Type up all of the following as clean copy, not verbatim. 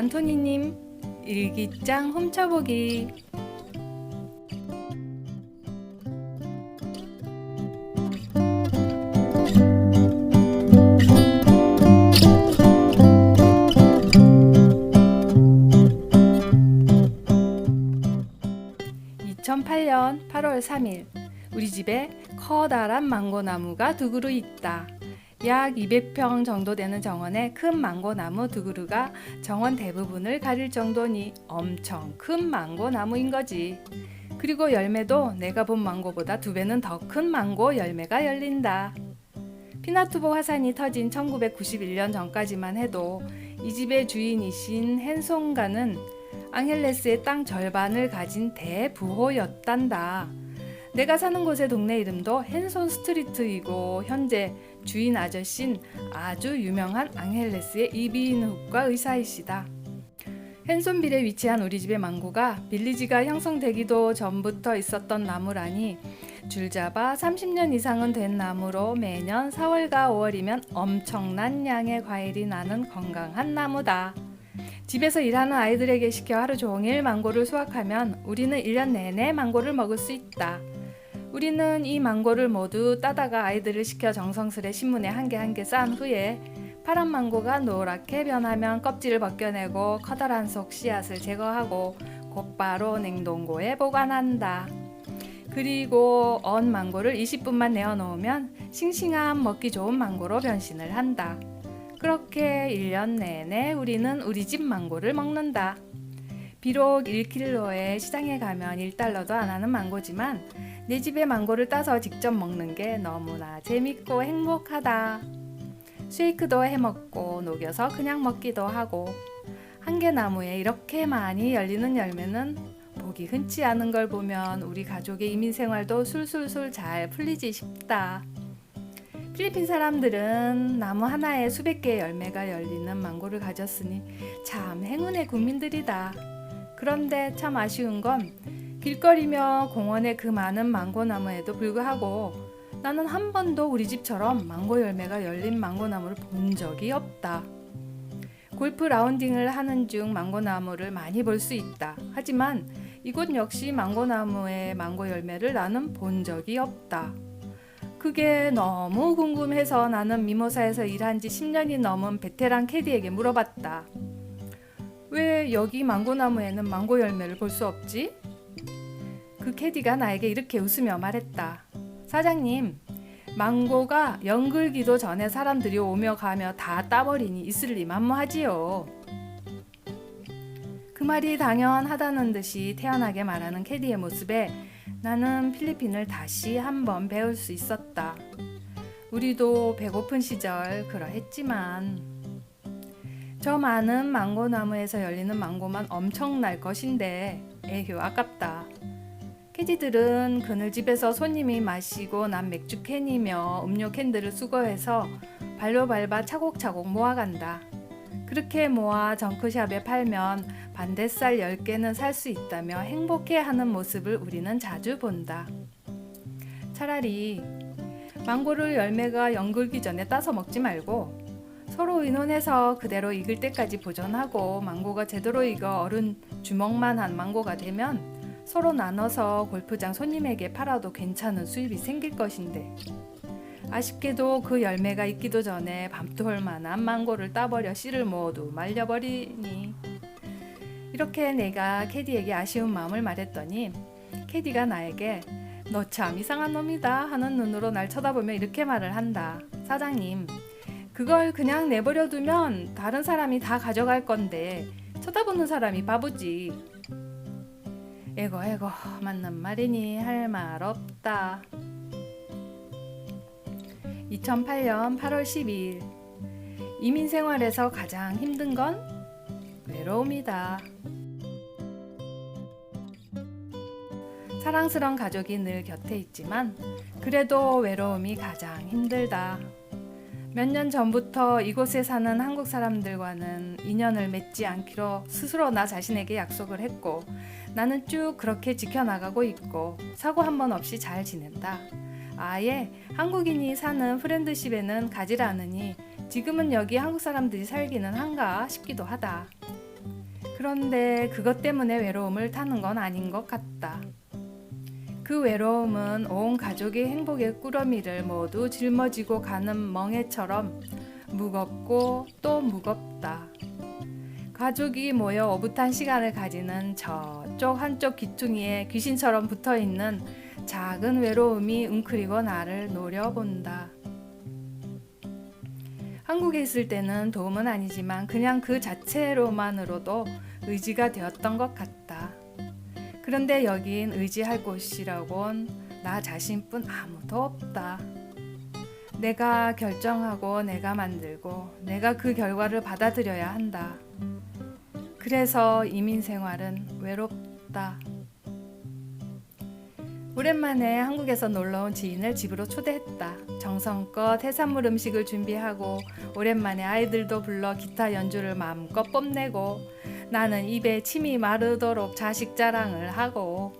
안토니님 일기장 훔쳐보기. (2008년 8월 3일) 우리 집에 커다란 망고나무가 두 그루 있다. 약 200평 정도 되는 정원에 큰 망고나무 두 그루가 정원 대부분을 가릴 정도니 엄청 큰 망고나무인 거지. 그리고 열매도 내가 본 망고보다 2배는 더 큰 망고 열매가 열린다. 피나투보 화산이 터진 1991년 전까지만 해도 이 집의 주인이신 헨송가는 앙헬레스의 땅 절반을 가진 대부호였단다. 내가 사는 곳의 동네 이름도 헨손 스트리트이고 현재 주인 아저씨는 아주 유명한 앙헬레스의 이비인후과 의사이시다. 헨손빌에 위치한 우리 집의 망고가 빌리지가 형성되기도 전부터 있었던 나무라니 줄잡아 30년 이상은 된 나무로 매년 4월과 5월이면 엄청난 양의 과일이 나는 건강한 나무다. 집에서 일하는 아이들에게 시켜 하루 종일 망고를 수확하면 우리는 1년 내내 망고를 먹을 수 있다. 우리는 이 망고를 모두 따다가 아이들을 시켜 정성스레 신문에 한 개 한 개 싼 후에 파란 망고가 노랗게 변하면 껍질을 벗겨내고 커다란 속 씨앗을 제거하고 곧바로 냉동고에 보관한다. 그리고 언 망고를 20분만 내어놓으면 싱싱한 먹기 좋은 망고로 변신을 한다. 그렇게 1년 내내 우리는 우리 집 망고를 먹는다. 비록 1kg에 시장에 가면 1달러도 안 하는 망고지만 내 집의 망고를 따서 직접 먹는 게 너무나 재밌고 행복하다. 쉐이크도 해먹고 녹여서 그냥 먹기도 하고 한 개 나무에 이렇게 많이 열리는 열매는 보기 흔치 않은 걸 보면 우리 가족의 이민생활도 술술술 잘 풀리지 싶다. 필리핀 사람들은 나무 하나에 수백 개의 열매가 열리는 망고를 가졌으니 참 행운의 국민들이다. 그런데 참 아쉬운 건 길거리며 공원의 그 많은 망고나무에도 불구하고 나는 한 번도 우리 집처럼 망고 열매가 열린 망고나무를 본 적이 없다. 골프 라운딩을 하는 중 망고나무를 많이 볼 수 있다. 하지만 이곳 역시 망고나무에 망고 열매를 나는 본 적이 없다. 그게 너무 궁금해서 나는 미모사에서 일한 지 10년이 넘은 베테랑 캐디에게 물어봤다. 왜 여기 망고나무에는 망고 열매를 볼 수 없지? 그 캐디가 나에게 이렇게 웃으며 말했다. 사장님, 망고가 연글기도 전에 사람들이 오며 가며 다 따버리니 있을 리 만무하지요. 그 말이 당연하다는 듯이 태연하게 말하는 캐디의 모습에 나는 필리핀을 다시 한번 배울 수 있었다. 우리도 배고픈 시절 그러했지만 저 많은 망고나무에서 열리는 망고만 엄청날 것인데 에휴 아깝다. 캐디들은 그늘집에서 손님이 마시고 난 맥주 캔이며 음료 캔들을 수거해서 발로 밟아 차곡차곡 모아간다. 그렇게 모아 정크샵에 팔면 반대쌀 10개는 살 수 있다며 행복해하는 모습을 우리는 자주 본다. 차라리 망고를 열매가 연글기 전에 따서 먹지 말고 서로 의논해서 그대로 익을 때까지 보존하고 망고가 제대로 익어 어른 주먹만한 망고가 되면 서로 나눠서 골프장 손님에게 팔아도 괜찮은 수입이 생길 것인데 아쉽게도 그 열매가 익기도 전에 밤톨만한 망고를 따버려 씨를 모두 말려버리니. 이렇게 내가 캐디에게 아쉬운 마음을 말했더니 캐디가 나에게 너 참 이상한 놈이다 하는 눈으로 날 쳐다보며 이렇게 말을 한다. 사장님, 그걸 그냥 내버려 두면 다른 사람이 다 가져갈 건데 쳐다보는 사람이 바보지. 에고 맞는 말이니 할 말 없다. 2008년 8월 12일 이민 생활에서 가장 힘든 건 외로움이다. 사랑스런 가족이 늘 곁에 있지만 그래도 외로움이 가장 힘들다. 몇 년 전부터 이곳에 사는 한국 사람들과는 인연을 맺지 않기로 스스로 나 자신에게 약속을 했고 나는 쭉 그렇게 지켜나가고 있고 사고 한 번 없이 잘 지낸다. 아예 한국인이 사는 프렌드십에는 가지를 않으니 지금은 여기 한국 사람들이 살기는 한가 싶기도 하다. 그런데 그것 때문에 외로움을 타는 건 아닌 것 같다. 그 외로움은 온 가족의 행복의 꾸러미를 모두 짊어지고 가는 멍에처럼 무겁고 또 무겁다. 가족이 모여 오붓한 시간을 가지는 저쪽 한쪽 귀퉁이에 귀신처럼 붙어있는 작은 외로움이 웅크리고 나를 노려본다. 한국에 있을 때는 도움은 아니지만 그냥 그 자체로만으로도 의지가 되었던 것 같다. 그런데 여긴 의지할 곳이라곤 나 자신뿐 아무도 없다. 내가 결정하고 내가 만들고 내가 그 결과를 받아들여야 한다. 그래서 이민 생활은 외롭다. 오랜만에 한국에서 놀러온 지인을 집으로 초대했다. 정성껏 해산물 음식을 준비하고 오랜만에 아이들도 불러 기타 연주를 마음껏 뽐내고 나는 입에 침이 마르도록 자식 자랑을 하고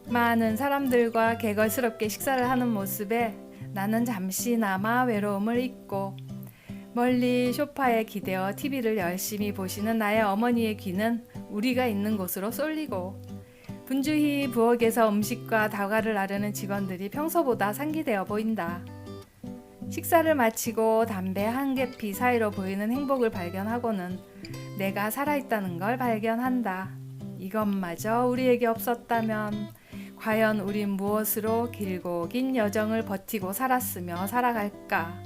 많은 사람들과 개걸스럽게 식사를 하는 모습에 나는 잠시나마 외로움을 잊고 멀리 소파에 기대어 TV를 열심히 보시는 나의 어머니의 귀는 우리가 있는 곳으로 쏠리고 분주히 부엌에서 음식과 다과를 나르는 직원들이 평소보다 상기되어 보인다. 식사를 마치고 담배 한 개피 사이로 보이는 행복을 발견하고는 내가 살아있다는 걸 발견한다. 이것마저 우리에게 없었다면 과연 우린 무엇으로 길고 긴 여정을 버티고 살았으며 살아갈까?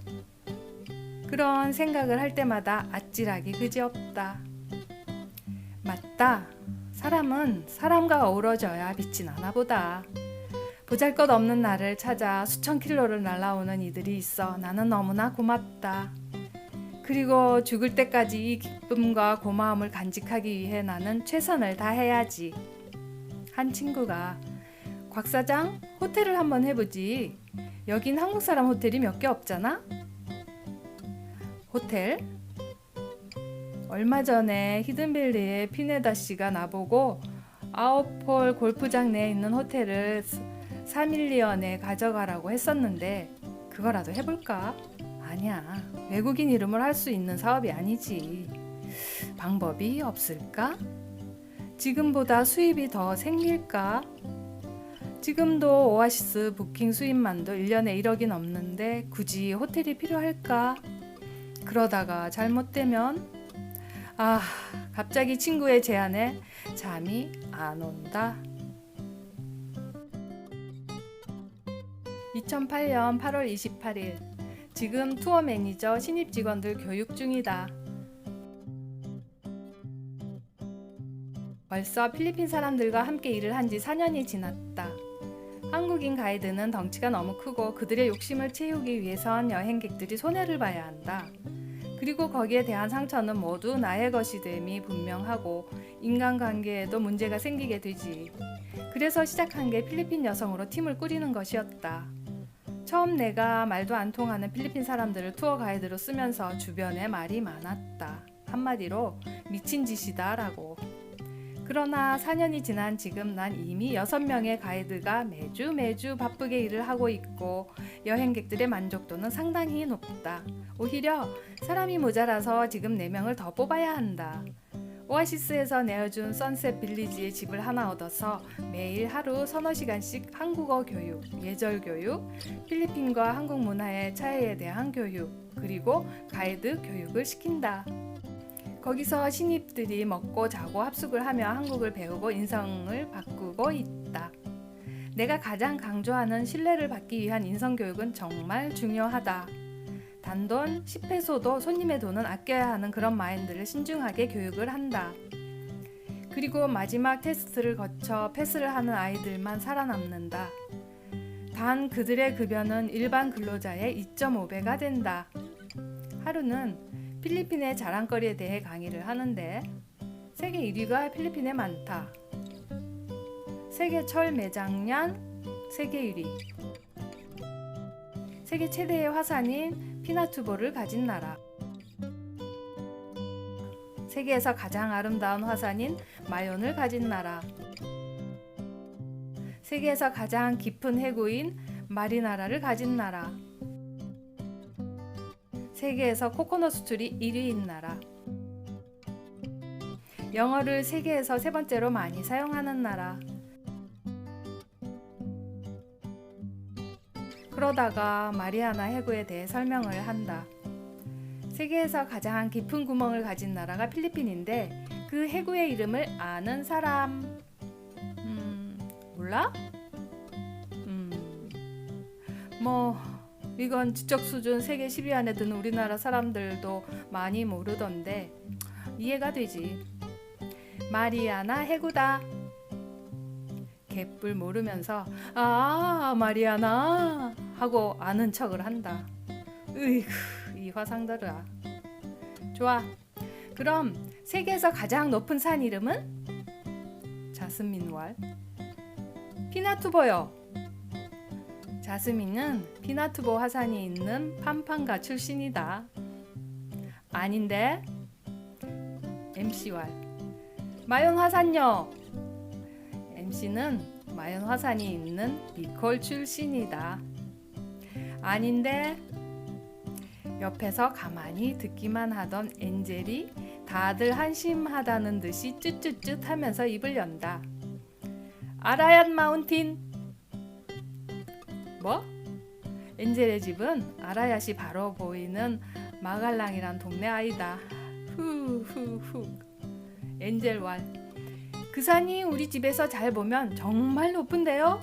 그런 생각을 할 때마다 아찔하기 그지없다. 맞다. 사람은 사람과 어우러져야 빛이 나나 보다. 보잘것없는 나를 찾아 수천 킬로를 날아오는 이들이 있어 나는 너무나 고맙다. 그리고 죽을 때까지 이 기쁨과 고마움을 간직하기 위해 나는 최선을 다해야지. 한 친구가 곽 사장, 호텔을 한번 해보지. 여긴 한국 사람 호텔이 몇 개 없잖아? 호텔? 얼마 전에 히든밸리의 피네다 씨가 나보고 아웃폴 골프장 내에 있는 호텔을 3밀리언에 가져가라고 했었는데 그거라도 해볼까? 아니야. 외국인 이름을 할 수 있는 사업이 아니지. 방법이 없을까? 지금보다 수입이 더 생길까? 지금도 오아시스 부킹 수입만도 1년에 1억이 넘는데 굳이 호텔이 필요할까? 그러다가 잘못되면 갑자기 친구의 제안에 잠이 안 온다. 2008년 8월 28일 지금 투어 매니저 신입 직원들 교육 중이다. 벌써 필리핀 사람들과 함께 일을 한 지 4년이 지났다. 한국인 가이드는 덩치가 너무 크고 그들의 욕심을 채우기 위해선 여행객들이 손해를 봐야 한다. 그리고 거기에 대한 상처는 모두 나의 것이 됨이 분명하고 인간관계에도 문제가 생기게 되지. 그래서 시작한 게 필리핀 여성으로 팀을 꾸리는 것이었다. 처음 내가 말도 안 통하는 필리핀 사람들을 투어 가이드로 쓰면서 주변에 말이 많았다. 한마디로 미친 짓이다 라고. 그러나 4년이 지난 지금 난 이미 6명의 가이드가 매주 바쁘게 일을 하고 있고 여행객들의 만족도는 상당히 높다. 오히려 사람이 모자라서 지금 4명을 더 뽑아야 한다. 오아시스에서 내어준 선셋 빌리지에 집을 하나 얻어서 매일 하루 서너 시간씩 한국어 교육, 예절 교육, 필리핀과 한국 문화의 차이에 대한 교육, 그리고 가이드 교육을 시킨다. 거기서 신입들이 먹고 자고 합숙을 하며 한국을 배우고 인성을 바꾸고 있다. 내가 가장 강조하는 신뢰를 받기 위한 인성교육은 정말 중요하다. 단돈 10페소도 손님의 돈은 아껴야 하는 그런 마인드를 신중하게 교육을 한다. 그리고 마지막 테스트를 거쳐 패스를 하는 아이들만 살아남는다. 단 그들의 급여는 일반 근로자의 2.5배가 된다. 하루는 필리핀의 자랑거리에 대해 강의를 하는데 세계 1위가 필리핀에 많다. 세계 철 매장량 세계 1위. 세계 최대의 화산인 피나투보를 가진 나라. 세계에서 가장 아름다운 화산인 마욘을 가진 나라. 세계에서 가장 깊은 해구인 마리나라를 가진 나라. 세계에서 코코넛 수출이 1위인 나라. 영어를 세계에서 세 번째로 많이 사용하는 나라. 그러다가 마리아나 해구에 대해 설명을 한다. 세계에서 가장 깊은 구멍을 가진 나라가 필리핀인데 그 해구의 이름을 아는 사람? 몰라? 뭐 이건 지적 수준 세계 10위 안에 드는 우리나라 사람들도 많이 모르던데 이해가 되지. 마리아나 해구다. 개뿔 모르면서 아 마리아나 하고 아는 척을 한다. 으이구 이 화상들아. 좋아. 그럼 세계에서 가장 높은 산 이름은? 자스민왈. 피나투보요. 자스민은 피나투보 화산이 있는 팜판가 출신이다. 아닌데? MC왈. 마yon 화산요. MC는 마yon 화산이 있는 비콜 출신이다. 아닌데? 옆에서 가만히 듣기만 하던 엔젤이 다들 한심하다는 듯이 쯧쯧쯧 하면서 입을 연다. 아라얀 마운틴. 뭐? 엔젤의 집은 아라얏이 바로 보이는 마갈랑이란 동네 아이다. 후후후. 엔젤왈. 그 산이 우리 집에서 잘 보면 정말 높은데요?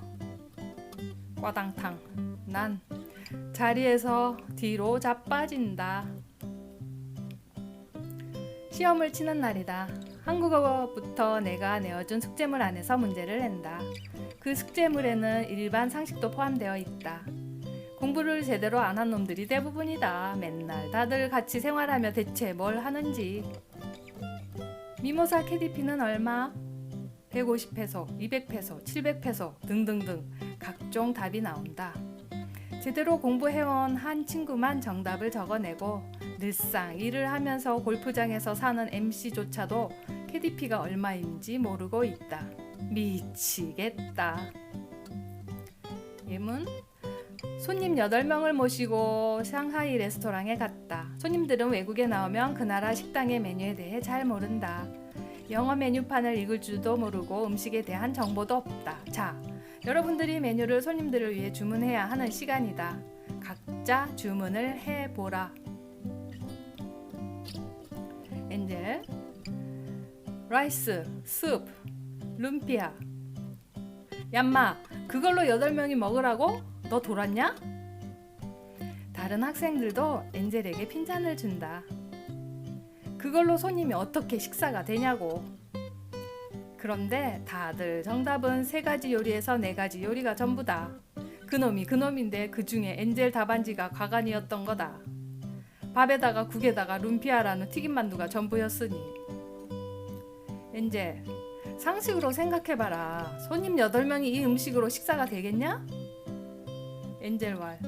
꽈당탕. 난 자리에서 뒤로 자빠진다. 시험을 치는 날이다. 한국어부터 내가 내어준 숙제물 안에서 문제를 낸다. 그 숙제물에는 일반 상식도 포함되어 있다. 공부를 제대로 안 한 놈들이 대부분이다. 맨날 다들 같이 생활하며 대체 뭘 하는지. 미모사 KDP는 얼마? 150페소, 200페소, 700페소 등등등 각종 답이 나온다. 제대로 공부해온 한 친구만 정답을 적어내고 늘상 일을 하면서 골프장에서 사는 MC조차도 KDP가 얼마인지 모르고 있다. 미치겠다. 예문. 손님 8명을 모시고 상하이 레스토랑에 갔다. 손님들은 외국에 나오면 그 나라 식당의 메뉴에 대해 잘 모른다. 영어 메뉴판을 읽을 줄도 모르고 음식에 대한 정보도 없다. 자, 여러분들이 메뉴를 손님들을 위해 주문해야 하는 시간이다. 각자 주문을 해보라. 엔젤. 라이스, 숲, 룸피아. 얌마, 그걸로 8명이 먹으라고? 너 돌았냐? 다른 학생들도 엔젤에게 핀잔을 준다. 그걸로 손님이 어떻게 식사가 되냐고. 그런데 다들 정답은 3가지 요리에서 4가지 요리가 전부다. 그놈이 그놈인데 그 중에 엔젤 답안지가 과간이었던 거다. 밥에다가 국에다가 룸피아라는 튀김만두가 전부였으니. 엔젤, 상식으로 생각해봐라. 손님 8명이 이 음식으로 식사가 되겠냐? 엔젤왈.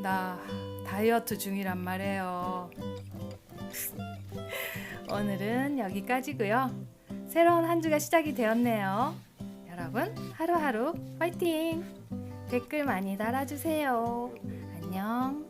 나 다이어트 중이란 말이에요. 오늘은 여기까지고요. 새로운 한 주가 시작이 되었네요. 여러분 하루하루 파이팅! 댓글 많이 달아주세요. 안녕.